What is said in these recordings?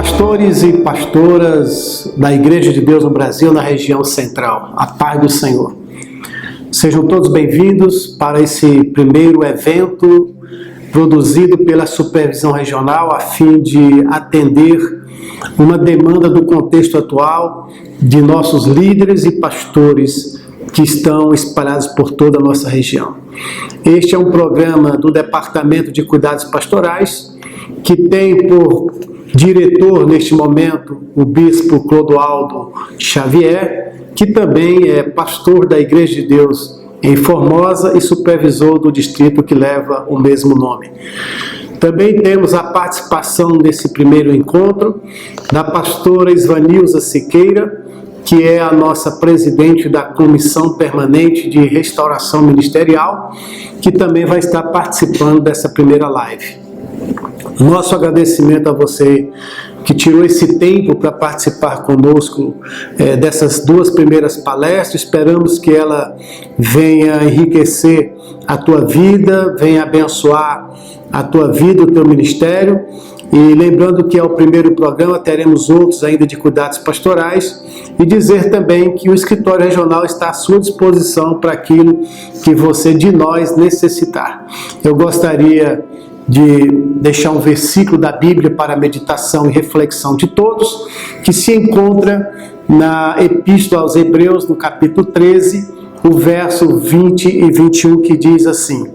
Pastores e pastoras da Igreja de Deus no Brasil, na região central, a paz do Senhor. Sejam todos bem-vindos para esse primeiro evento produzido pela Supervisão Regional a fim de atender uma demanda do contexto atual de nossos líderes e pastores que estão espalhados por toda a nossa região. Este é um programa do Departamento de Cuidados Pastorais que tem por diretor neste momento o Bispo Clodoaldo Xavier, que também é pastor da Igreja de Deus em Formosa e supervisor do distrito que leva o mesmo nome. Também temos a participação nesse primeiro encontro da pastora Isvanilza Siqueira, que é a nossa presidente da Comissão Permanente de Restauração Ministerial, que também vai estar participando dessa primeira live. Nosso agradecimento a você que tirou esse tempo para participar conosco dessas duas primeiras palestras. Esperamos que ela venha enriquecer a tua vida, venha abençoar a tua vida, o teu ministério. E lembrando que é o primeiro programa, teremos outros ainda de cuidados pastorais, e dizer também que o escritório regional está à sua disposição para aquilo que você de nós necessitar. Eu gostaria de deixar um versículo da Bíblia para meditação e reflexão de todos, que se encontra na Epístola aos Hebreus, no capítulo 13, o verso 20 e 21, que diz assim: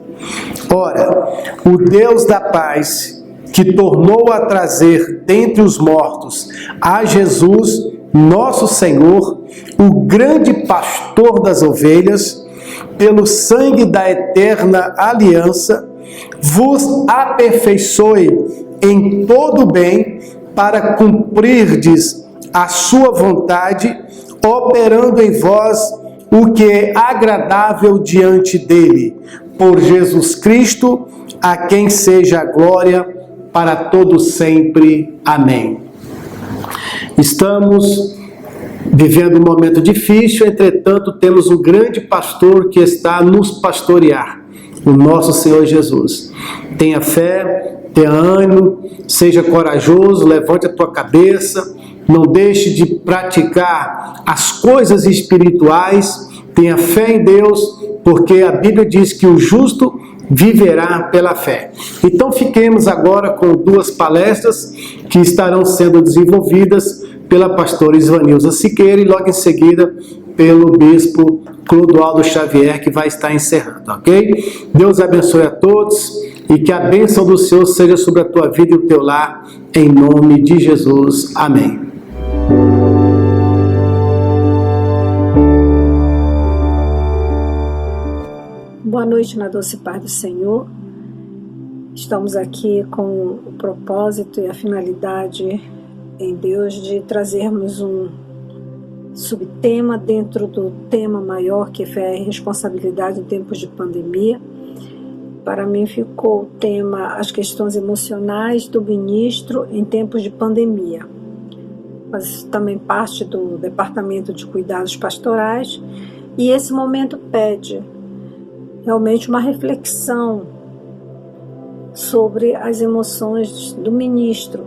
Ora, o Deus da paz, que tornou a trazer dentre os mortos a Jesus, nosso Senhor, o grande pastor das ovelhas, pelo sangue da eterna aliança, vos aperfeiçoe em todo bem para cumprirdes a sua vontade, operando em vós o que é agradável diante dele, por Jesus Cristo, a quem seja a glória para todos sempre. Amém. Estamos vivendo um momento difícil, entretanto temos um grande pastor que está a nos pastorear, o nosso Senhor Jesus. Tenha fé, tenha ânimo, seja corajoso, levante a tua cabeça, não deixe de praticar as coisas espirituais, tenha fé em Deus, porque a Bíblia diz que o justo viverá pela fé. Então fiquemos agora com duas palestras que estarão sendo desenvolvidas pela pastora Isvanilza Siqueira e logo em seguida pelo Bispo Clodoaldo Xavier, que vai estar encerrando, ok? Deus abençoe a todos e que a bênção do Senhor seja sobre a tua vida e o teu lar, em nome de Jesus. Amém. Boa noite na doce paz do Senhor. Estamos aqui com o propósito e a finalidade em Deus de trazermos um subtema dentro do tema maior, que é fé e responsabilidade em tempos de pandemia. Para mim ficou o tema as questões emocionais do ministro em tempos de pandemia. Mas também parte do Departamento de Cuidados Pastorais, e esse momento pede realmente uma reflexão sobre as emoções do ministro,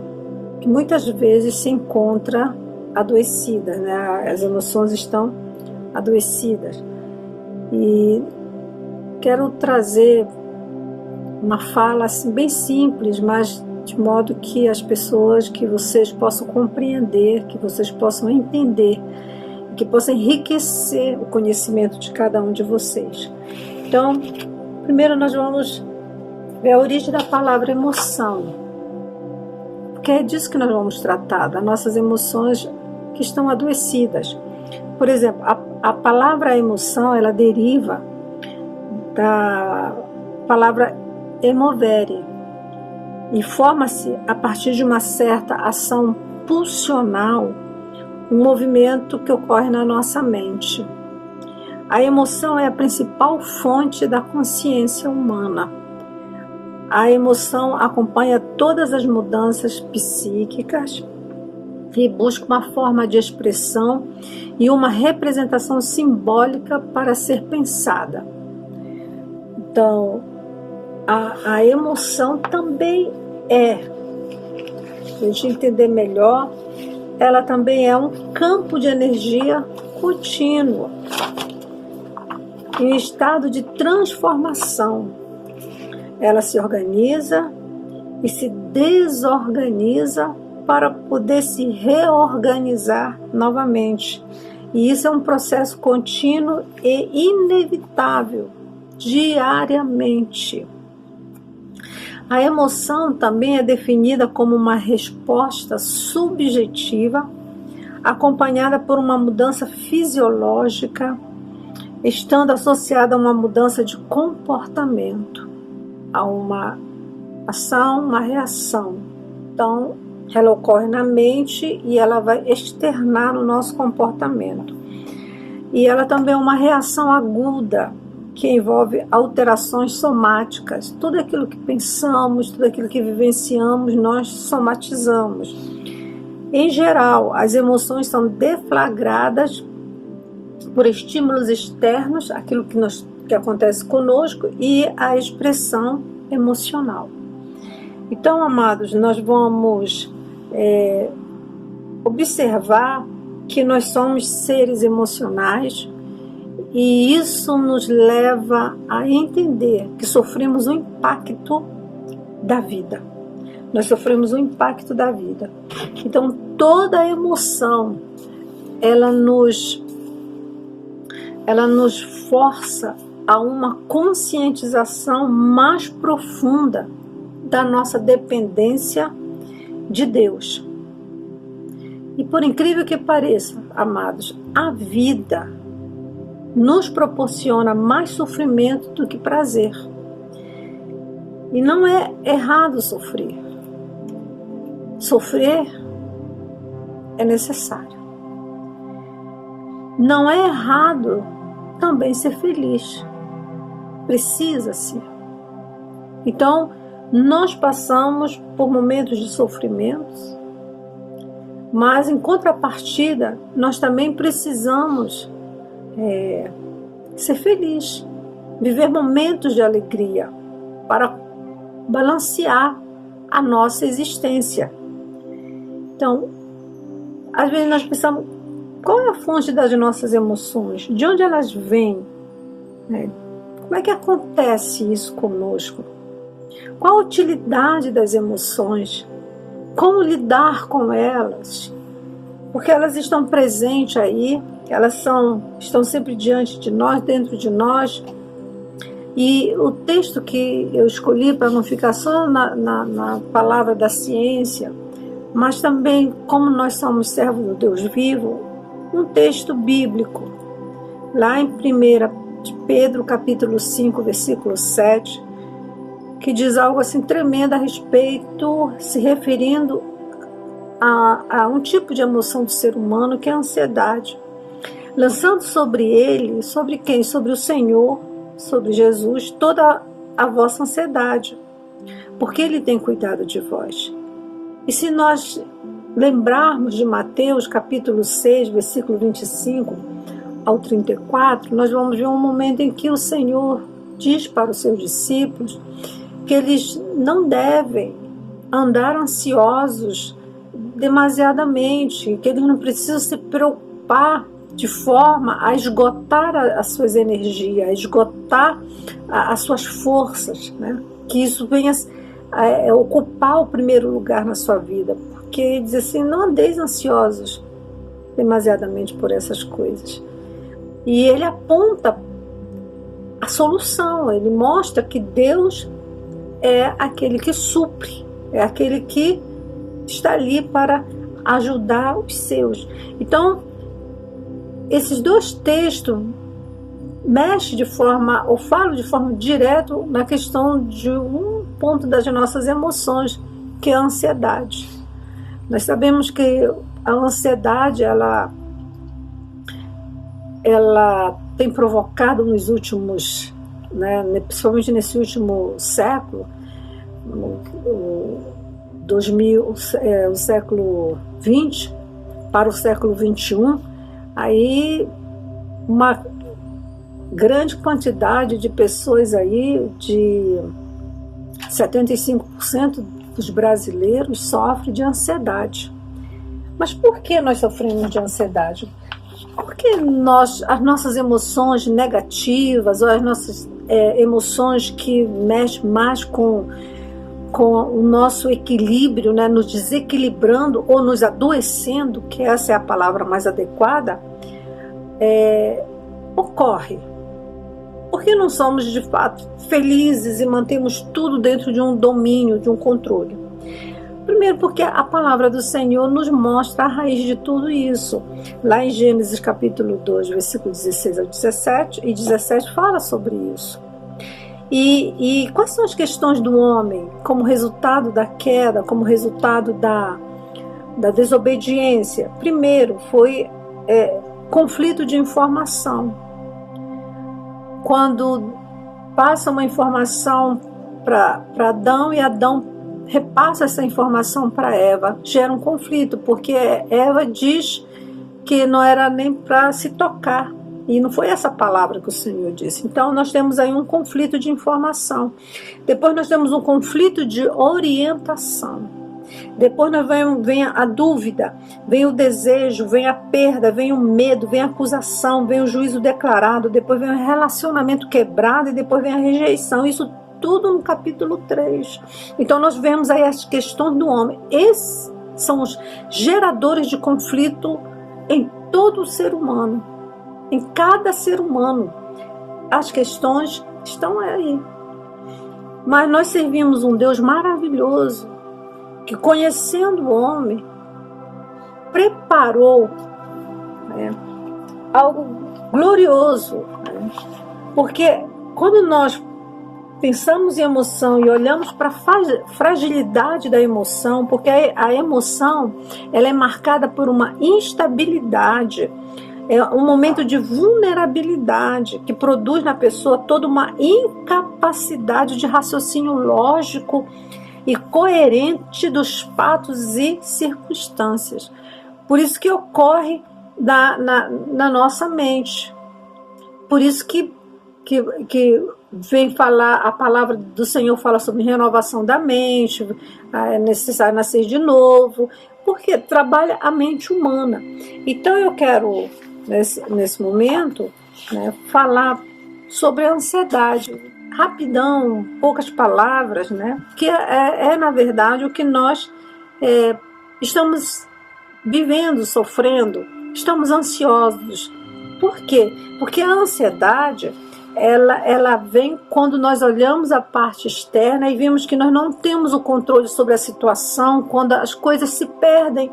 que muitas vezes se encontra adoecida, né? As emoções estão adoecidas. E quero trazer uma fala assim, bem simples, mas de modo que as pessoas, que vocês possam compreender, que vocês possam entender, que possam enriquecer o conhecimento de cada um de vocês. Então, primeiro nós vamos ver a origem da palavra emoção, porque é disso que nós vamos tratar, das nossas emoções que estão adoecidas. Por exemplo, a palavra emoção, ela deriva da palavra emovere e forma-se a partir de uma certa ação pulsional, um movimento que ocorre na nossa mente. A emoção é a principal fonte da consciência humana. A emoção acompanha todas as mudanças psíquicas e busca uma forma de expressão e uma representação simbólica para ser pensada. Então, a emoção também é a gente entender melhor, ela também é um campo de energia contínuo, em estado de transformação. Ela se organiza e se desorganiza para poder se reorganizar novamente. E isso é um processo contínuo e inevitável, diariamente. A emoção também é definida como uma resposta subjetiva, acompanhada por uma mudança fisiológica, estando associada a uma mudança de comportamento, a uma ação, uma reação. Então, ela ocorre na mente e ela vai externar no nosso comportamento. E ela também é uma reação aguda, que envolve alterações somáticas. Tudo aquilo que pensamos, tudo aquilo que vivenciamos, nós somatizamos. Em geral, as emoções são deflagradas por estímulos externos, aquilo que acontece conosco, e a expressão emocional. Então, amados, nós vamos observar que nós somos seres emocionais, e isso nos leva a entender que sofremos o impacto da vida. Nós sofremos o impacto da vida. Então, toda emoção, ela nos força a uma conscientização mais profunda da nossa dependência de Deus. E por incrível que pareça, amados, a vida nos proporciona mais sofrimento do que prazer. E não é errado sofrer. Sofrer é necessário. Não é errado também ser feliz. Precisa-se. Então, nós passamos por momentos de sofrimentos, mas em contrapartida, nós também precisamos ser feliz, viver momentos de alegria para balancear a nossa existência. Então, às vezes nós pensamos, qual é a fonte das nossas emoções? De onde elas vêm? Como é que acontece isso conosco? Qual a utilidade das emoções? Como lidar com elas? Porque elas estão presentes aí, elas estão sempre diante de nós, dentro de nós. E o texto que eu escolhi, para não ficar só na palavra da ciência, mas também como nós somos servos do Deus vivo, um texto bíblico, lá em 1 Pedro capítulo 5, versículo 7, que diz algo assim tremendo a respeito, se referindo a um tipo de emoção do ser humano, que é a ansiedade. Lançando sobre ele, sobre quem? Sobre o Senhor, sobre Jesus, toda a vossa ansiedade, porque Ele tem cuidado de vós. E se nós lembrarmos de Mateus capítulo 6, versículo 25 ao 34, nós vamos ver um momento em que o Senhor diz para os seus discípulos que eles não devem andar ansiosos demasiadamente, que eles não precisam se preocupar de forma a esgotar as suas energias, a esgotar as suas forças, né? Que isso venha a ocupar o primeiro lugar na sua vida, porque ele diz assim, não andeis ansiosos demasiadamente por essas coisas. E ele aponta a solução, ele mostra que Deus é aquele que supre, é aquele que está ali para ajudar os seus. Então, esses dois textos mexem de forma, ou falam de forma direta na questão de um ponto das nossas emoções, que é a ansiedade. Nós sabemos que a ansiedade, ela tem provocado nos últimos, principalmente nesse último século, o século XX para o século XXI, aí uma grande quantidade de pessoas aí, de 75% dos brasileiros sofre de ansiedade. Mas por que nós sofremos de ansiedade? Porque as nossas emoções negativas, ou as nossas emoções que mexem mais com o nosso equilíbrio, né, nos desequilibrando ou nos adoecendo, que essa é a palavra mais adequada, ocorre. Porque não somos de fato felizes e mantemos tudo dentro de um domínio, de um controle? Primeiro, porque a palavra do Senhor nos mostra a raiz de tudo isso. Lá em Gênesis capítulo 2, versículo 16 ao 17 e 17 fala sobre isso. E quais são as questões do homem como resultado da queda, como resultado da desobediência? Primeiro, foi conflito de informação. Quando passa uma informação para Adão e Adão repassa essa informação para Eva, gera um conflito, porque Eva diz que não era nem para se tocar, e não foi essa palavra que o Senhor disse. Então nós temos aí um conflito de informação. Depois nós temos um conflito de orientação. Depois vem a dúvida, vem o desejo, vem a perda, vem o medo, vem a acusação, vem o juízo declarado, depois vem o relacionamento quebrado e depois vem a rejeição. Isso tudo no capítulo 3. Então nós vemos aí as questões do homem. Esses são os geradores de conflito em todo o ser humano, em cada ser humano. As questões estão aí. Mas nós servimos um Deus maravilhoso, que, conhecendo o homem, preparou algo glorioso. Porque quando nós pensamos em emoção e olhamos para a fragilidade da emoção, porque a emoção ela é marcada por uma instabilidade, é um momento de vulnerabilidade que produz na pessoa toda uma incapacidade de raciocínio lógico e coerente dos fatos e circunstâncias. Por isso que ocorre na nossa mente. Por isso que vem falar, a palavra do Senhor fala sobre renovação da mente, é necessário nascer de novo, porque trabalha a mente humana. Então eu quero, nesse momento, falar sobre a ansiedade. Rapidão, poucas palavras, que na verdade o que nós estamos vivendo, sofrendo, estamos ansiosos. Por quê? Porque a ansiedade ela vem quando nós olhamos a parte externa e vemos que nós não temos o controle sobre a situação, quando as coisas se perdem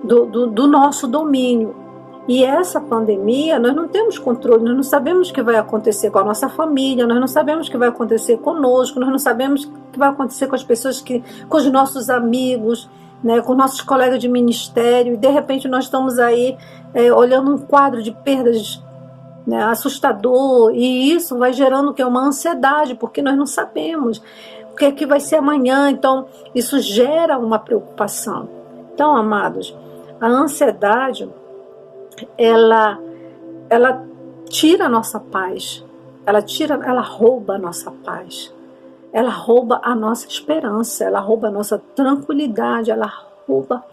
do nosso domínio. E essa pandemia, nós não temos controle, nós não sabemos o que vai acontecer com a nossa família, nós não sabemos o que vai acontecer conosco, nós não sabemos o que vai acontecer com as pessoas, com os nossos amigos, com nossos colegas de ministério, e de repente nós estamos aí olhando um quadro de perdas assustador, e isso vai gerando uma ansiedade, porque nós não sabemos o que é que vai ser amanhã, então isso gera uma preocupação. Então, amados, a ansiedade ela tira a nossa paz, ela rouba a nossa paz, ela rouba a nossa esperança, ela rouba a nossa tranquilidade, ela rouba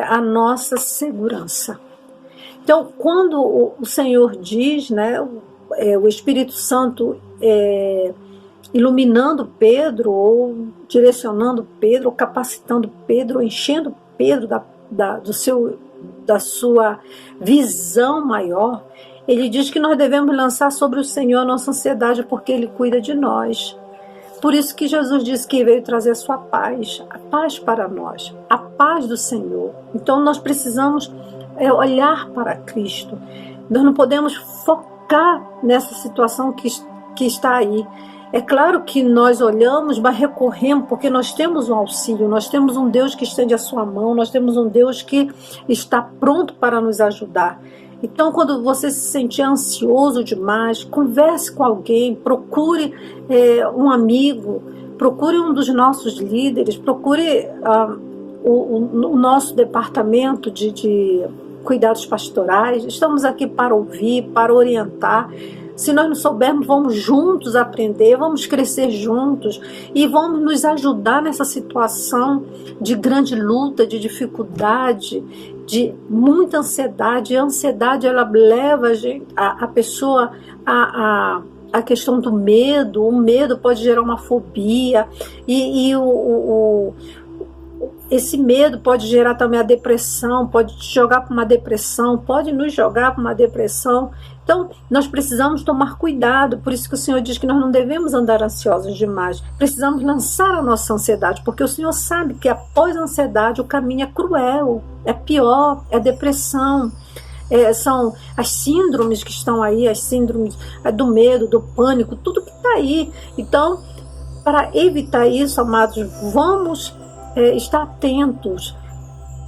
a nossa segurança. Então, quando o Senhor diz, o Espírito Santo iluminando Pedro, ou direcionando Pedro, ou capacitando Pedro, ou enchendo Pedro da sua visão maior, ele diz que nós devemos lançar sobre o Senhor a nossa ansiedade, porque Ele cuida de nós. Por isso que Jesus disse que veio trazer a sua paz, a paz para nós, a paz do Senhor. Então nós precisamos olhar para Cristo. Nós não podemos focar nessa situação que está aí. É claro que nós olhamos, mas recorremos, porque nós temos um auxílio, nós temos um Deus que estende a sua mão, nós temos um Deus que está pronto para nos ajudar. Então, quando você se sentir ansioso demais, converse com alguém, procure um amigo, procure um dos nossos líderes, procure o nosso departamento de cuidados pastorais. Estamos aqui para ouvir, para orientar. Se nós não soubermos, vamos juntos aprender, vamos crescer juntos e vamos nos ajudar nessa situação de grande luta, de dificuldade, de muita ansiedade. A ansiedade, ela leva a pessoa a questão do medo. O medo pode gerar uma fobia esse medo pode gerar também a depressão, pode te jogar para uma depressão, pode nos jogar para uma depressão. Então, nós precisamos tomar cuidado, por isso que o Senhor diz que nós não devemos andar ansiosos demais. Precisamos lançar a nossa ansiedade, porque o Senhor sabe que após a ansiedade o caminho é cruel, é pior, é depressão. São as síndromes que estão aí, as síndromes do medo, do pânico, tudo que está aí. Então, para evitar isso, amados, vamos estar atentos.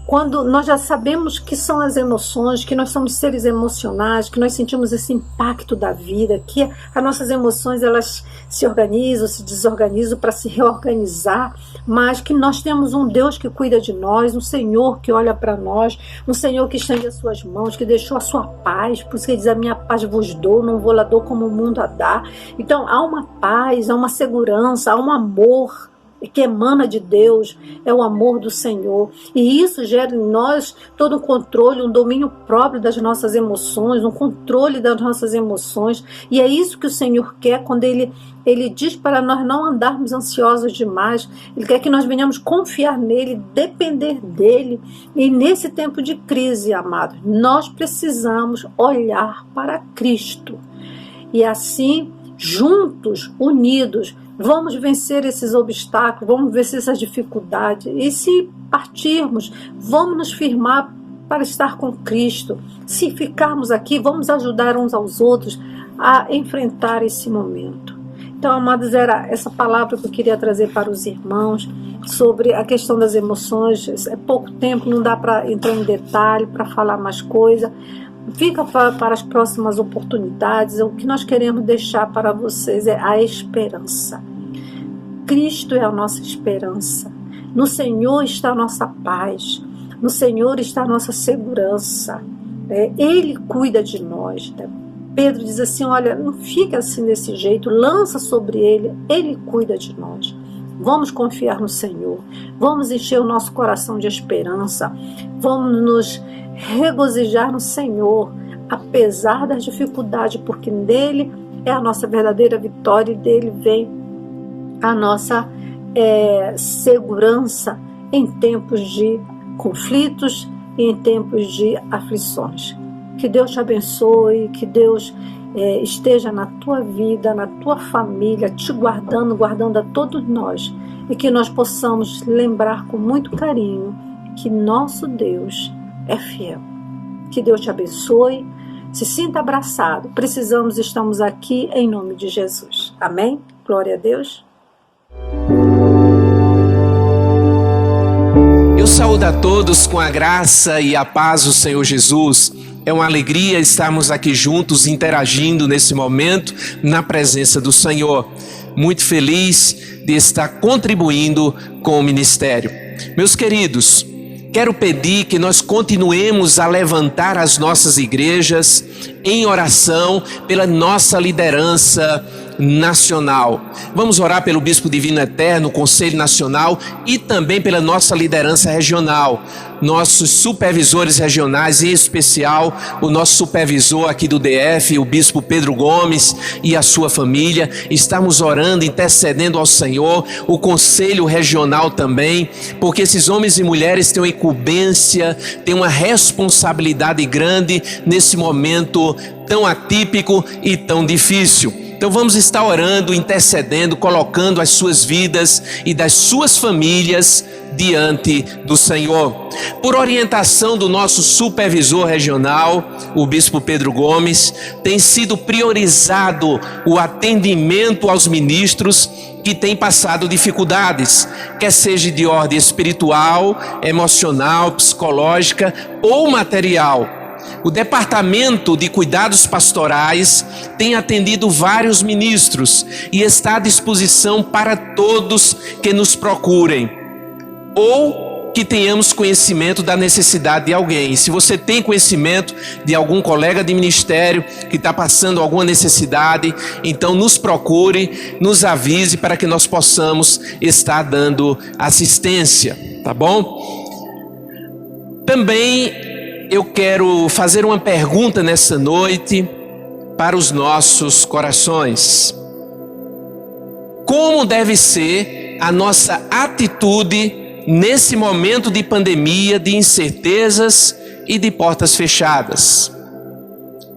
Quando nós já sabemos que são as emoções, que nós somos seres emocionais, que nós sentimos esse impacto da vida, que as nossas emoções elas se organizam, se desorganizam para se reorganizar, mas que nós temos um Deus que cuida de nós, um Senhor que olha para nós, um Senhor que estende as suas mãos, que deixou a sua paz, por isso que ele diz: a minha paz vos dou, não vou lá dou como o mundo a dá. Então há uma paz, há uma segurança, há um amor que emana de Deus, é o amor do Senhor, e isso gera em nós todo um controle, um domínio próprio das nossas emoções, um controle das nossas emoções, e é isso que o Senhor quer quando Ele diz para nós não andarmos ansiosos demais. Ele quer que nós venhamos confiar nele, depender dele, e nesse tempo de crise, amados, nós precisamos olhar para Cristo, e assim, juntos, unidos, vamos vencer esses obstáculos, vamos vencer essas dificuldades. E se partirmos, vamos nos firmar para estar com Cristo. Se ficarmos aqui, vamos ajudar uns aos outros a enfrentar esse momento. Então, amados, era essa palavra que eu queria trazer para os irmãos sobre a questão das emoções. É pouco tempo, não dá para entrar em detalhe, para falar mais coisa. Fica para as próximas oportunidades. O que nós queremos deixar para vocês é a esperança. Cristo é a nossa esperança. No Senhor está a nossa paz. No Senhor está a nossa segurança. Ele cuida de nós. Pedro diz assim: olha, não fica assim desse jeito, lança sobre Ele, Ele cuida de nós. Vamos confiar no Senhor. Vamos encher o nosso coração de esperança. Vamos nos regozijar no Senhor, apesar das dificuldades, porque nele é a nossa verdadeira vitória e dele vem a nossa segurança em tempos de conflitos e em tempos de aflições. Que Deus te abençoe, que Deus esteja na tua vida, na tua família, te guardando, guardando a todos nós, e que nós possamos lembrar com muito carinho que nosso Deus é fiel. Que Deus te abençoe, se sinta abraçado. Precisamos, estamos aqui em nome de Jesus. Amém? Glória a Deus. Eu saúdo a todos com a graça e a paz do Senhor Jesus. É uma alegria estarmos aqui juntos, interagindo nesse momento, na presença do Senhor. Muito feliz de estar contribuindo com o ministério. Meus queridos, quero pedir que nós continuemos a levantar as nossas igrejas em oração pela nossa liderança nacional. Vamos orar pelo Bispo Divino Eterno, Conselho Nacional, e também pela nossa liderança regional, nossos supervisores regionais, em especial o nosso supervisor aqui do DF, o Bispo Pedro Gomes e a sua família. Estamos orando, intercedendo ao Senhor, o Conselho Regional também, porque esses homens e mulheres têm uma incumbência, têm uma responsabilidade grande nesse momento tão atípico e tão difícil. Então vamos estar orando, intercedendo, colocando as suas vidas e das suas famílias diante do Senhor. Por orientação do nosso supervisor regional, o Bispo Pedro Gomes, tem sido priorizado o atendimento aos ministros que têm passado dificuldades, quer seja de ordem espiritual, emocional, psicológica ou material. O Departamento de Cuidados Pastorais tem atendido vários ministros e está à disposição para todos que nos procurem ou que tenhamos conhecimento da necessidade de alguém. Se você tem conhecimento de algum colega de ministério que está passando alguma necessidade, então nos procure, nos avise para que nós possamos estar dando assistência, tá bom? Também eu quero fazer uma pergunta nessa noite para os nossos corações. Como deve ser a nossa atitude nesse momento de pandemia, de incertezas e de portas fechadas?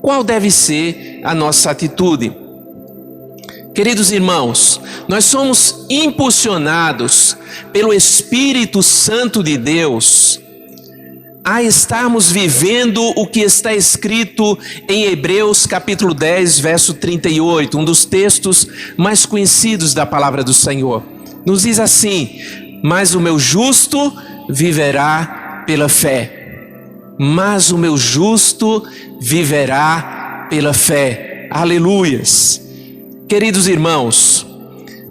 Qual deve ser a nossa atitude? Queridos irmãos, nós somos impulsionados pelo Espírito Santo de Deus a estarmos vivendo o que está escrito em Hebreus capítulo 10, verso 38, um dos textos mais conhecidos da palavra do Senhor. Nos diz assim: mas o meu justo viverá pela fé. Mas o meu justo viverá pela fé. Aleluias. Queridos irmãos,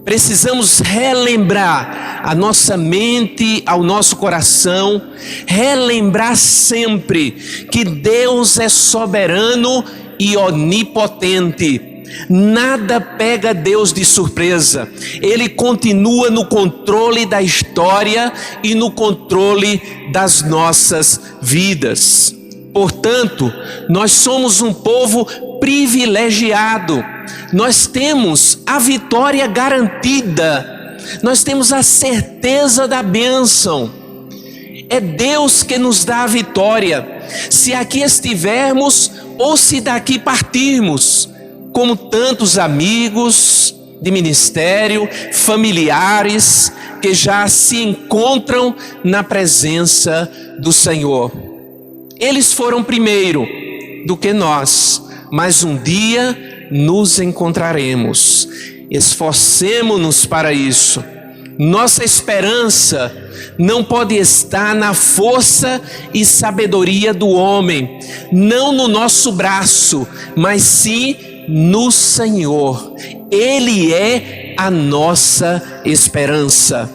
precisamos relembrar a nossa mente, ao nosso coração, relembrar sempre que Deus é soberano e onipotente. Nada pega Deus de surpresa. Ele continua no controle da história e no controle das nossas vidas. Portanto, nós somos um povo privilegiado. Nós temos a vitória garantida. Nós temos a certeza da bênção. É Deus que nos dá a vitória. Se aqui estivermos ou se daqui partirmos, como tantos amigos de ministério, familiares que já se encontram na presença do Senhor. Eles foram primeiro do que nós, mas um dia nos encontraremos. Esforcemo-nos para isso. Nossa esperança não pode estar na força e sabedoria do homem, não no nosso braço, mas sim no Senhor. Ele é a nossa esperança.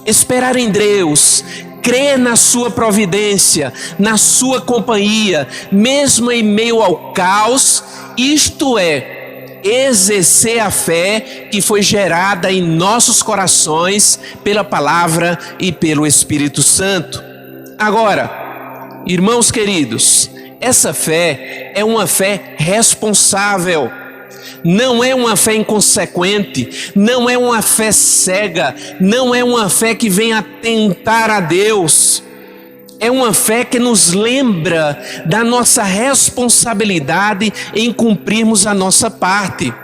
Esperar em Deus, crer na sua providência, na sua companhia, mesmo em meio ao caos, isto é, exercer a fé que foi gerada em nossos corações pela palavra e pelo Espírito Santo. Agora, irmãos queridos, essa fé é uma fé responsável. Não é uma fé inconsequente, não é uma fé cega, não é uma fé que vem atentar a Deus. É uma fé que nos lembra da nossa responsabilidade em cumprirmos a nossa parte.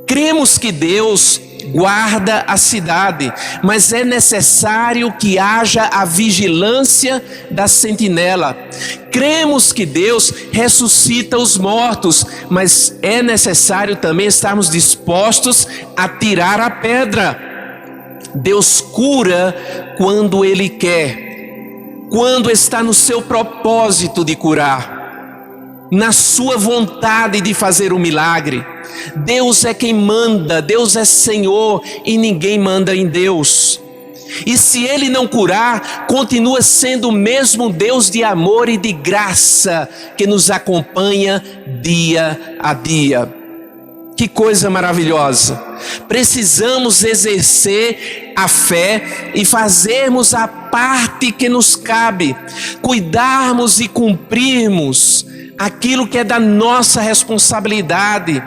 Cremos que Deus guarda a cidade, mas é necessário que haja a vigilância da sentinela. Cremos que Deus ressuscita os mortos, mas é necessário também estarmos dispostos a tirar a pedra. Deus cura quando Ele quer, quando está no seu propósito de curar, na sua vontade de fazer o milagre. Deus é quem manda, Deus é Senhor e ninguém manda em Deus. E se Ele não curar, continua sendo o mesmo Deus de amor e de graça que nos acompanha dia a dia. Que coisa maravilhosa! Precisamos exercer a fé e fazermos a parte que nos cabe, cuidarmos e cumprirmos aquilo que é da nossa responsabilidade,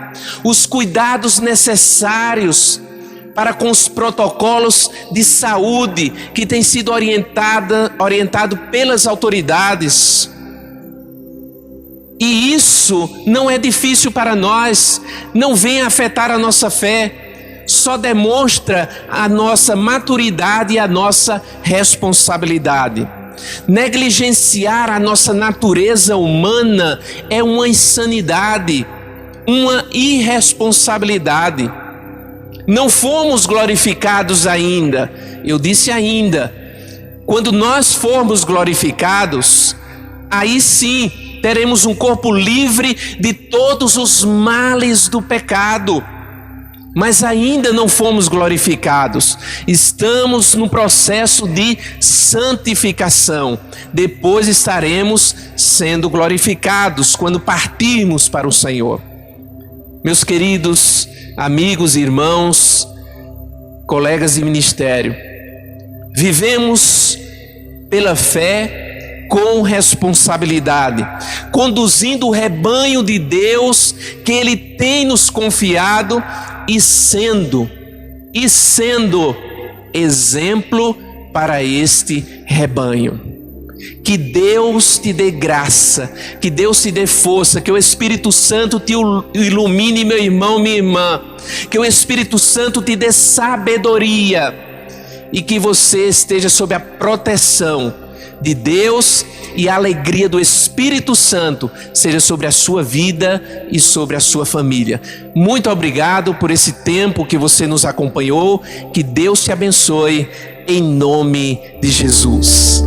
os cuidados necessários para com os protocolos de saúde que têm sido orientado pelas autoridades. E isso não é difícil para nós, não vem afetar a nossa fé, só demonstra a nossa maturidade e a nossa responsabilidade. Negligenciar a nossa natureza humana é uma insanidade, uma irresponsabilidade. Não fomos glorificados ainda, eu disse ainda. Quando nós formos glorificados, aí sim teremos um corpo livre de todos os males do pecado. mas ainda não fomos glorificados. Estamos no processo de santificação. Depois estaremos sendo glorificados quando partirmos para o Senhor. Meus queridos amigos, irmãos, colegas de ministério, vivemos pela fé com responsabilidade, conduzindo o rebanho de Deus que Ele tem nos confiado e sendo exemplo para este rebanho. Que Deus te dê graça, que Deus te dê força, que o Espírito Santo te ilumine, meu irmão, minha irmã, que o Espírito Santo te dê sabedoria e que você esteja sob a proteção de Deus e a alegria do Espírito Santo seja sobre a sua vida e sobre a sua família. Muito obrigado por esse tempo que você nos acompanhou, que Deus te abençoe em nome de Jesus.